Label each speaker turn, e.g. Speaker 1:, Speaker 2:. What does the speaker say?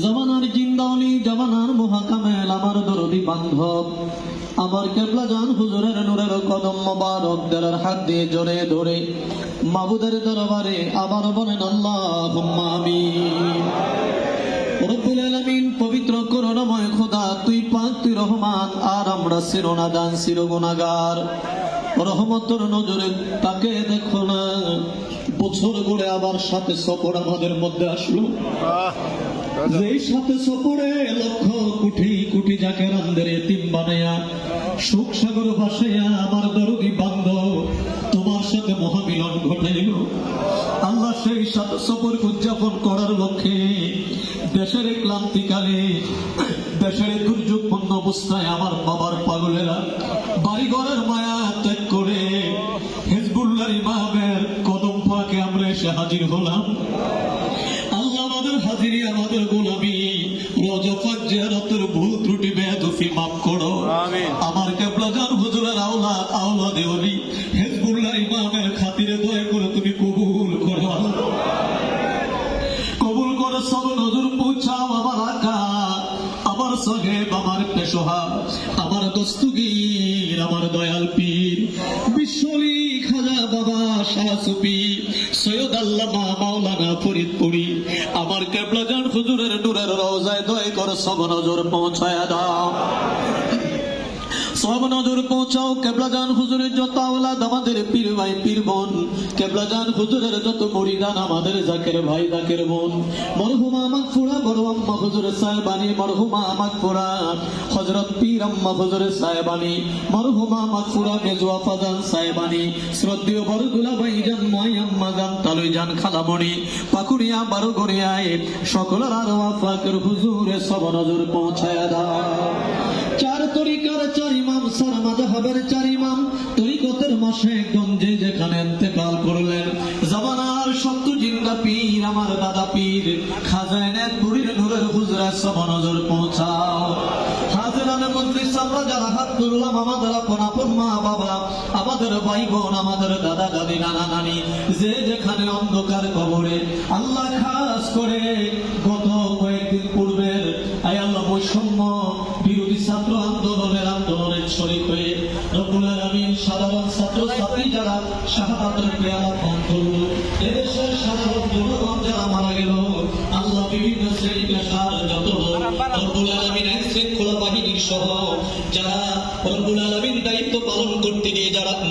Speaker 1: জামানার জিন্দাওলি, জামানার মহাকামেল, আমার দরদি বান্ধব, আমার কেবলা জান হুজুরের নূরের কদম মোবারক দেলার হাত দিয়ে জড়ে ধরে মাবুদের দরবারে আবার বলেন আল্লাহুম্মা আমিন। রব্বুল আলামিন, পবিত্র করুণাময় খোদা, তুই পাক, তুই রহমান, আর আমরা চিরনাদান চির গুনাহগার। রহমতের নজরে তাকে দেখো না, বছর গড়ে আবার সাথে সফর আমাদের মধ্যে আসলো। যেই সাথে সফরে লক্ষ কোটি কোটি জাকেরানদের এতিম বানায়া সুখ সাগর ভাসাইয়া আমার দরদি বান্ধব তোমার সাথে মহামিলন ঘটাইল। আল্লাহ, সেই সাথে সফর উদযাপন করার লক্ষ্যে দেশের ক্লান্তিকালে, দেশের দুর্যোগপূর্ণ অবস্থায় আমার বাবার পাগলেরা বাড়িঘরের মায়া ত্যাগ করে হিজবুল্লাহর ইমামের কদম পাকে আমরা এসে হাজির হলাম। আল্লাহ, আমাদের হাজিরি, আমাদের গোলামি, রোজা পাক জিয়ারতের ভুল ত্রুটি বেয়াদবি মাফ করো। আমার কেবলা জান হুজুরের আওলাদ, আওলাদে ওলি হিজবুল্লাহর ইমামের খাতিরে দয়া করে তুমি কবুল করো। কবুল করে সব নজর পৌঁছাও আমার আকা, আমার সাহেব, আমার পেশোহা, আমার দস্তগীর, আমার দয়াল পীর বিশ্বলি খাজা বাবা শাহ সুফি সৈয়দ আল্লামা মাওলানা ফরিদপুরি, আমার কেবলা জান হুজুরের নূরের রওজায় দয়া করে সব নজর পৌঁছায়া দাও। সব নজর পৌঁছাও। কেবলা জান হুজুরের যত আওলাদ, আমাদের পীর ভাই পীর বোন, কেবলা জান হুজুরের যত মুরিদান, আমাদের জাকের ভাই জাকের বোন, মরহুমা মাগফুরা বড় আম্মা হুজুরের সাহেবানি, মরহুমা মাগফুরা হযরত পীর আম্মা হুজুরের সাহেবানি, মরহুমা মাগফুরা মেজওয়া ফাজান সাহেবানি, শ্রদ্ধেয় বড় দুলাভাই জান মাই আম্মা জান তালুই জান খালামণি পাকুড়িয়া বারোগড়িয়ায় সকলের আরওয়া পাকের হুজুরে সব নজর পৌঁছায়া দাও। চার তরিকার চার ইমাম, সার মাযহাবের চার ইমাম, তরিকতের মাশায়েখগণ যে যেখানে ইন্তেকাল করলেন, জামানার সত্য জিন্দা পীর আমার দাদা পীর খাজা এনায়েতপুরীর নূরের হুজরা সব নজর পৌঁছাও। হাজিরানে মজলিস আমরা যারা হাত তুললাম, আমাদের আপন মা বাবা, আমাদের ভাই বোন, আমাদের দাদা দাদি, নানা নানি, যে যেখানে অন্ধকার কবরে, আল্লাহ খাস করে গত কয়েকদিন পূর্বের আয় আল্লাহ বৈষম্য বিরোধী ছাত্র আন্দোলনের শরীক হয়ে রব্বুল আলামিন সাধারণ ছাত্র ছাত্রী যারা শাহাদাতের পেয়ালা পান করল, এদেশের সাধারণ জনগণ যারা মারা গেল, আল্লাহ বিভিন্ন শ্রেণী পেশার যত রব্বুল আলামিন আইন শৃঙ্খলা বাহিনীর সহ যারা রব্বুল আলামিন দায়িত্ব পালন করতে গিয়ে যারা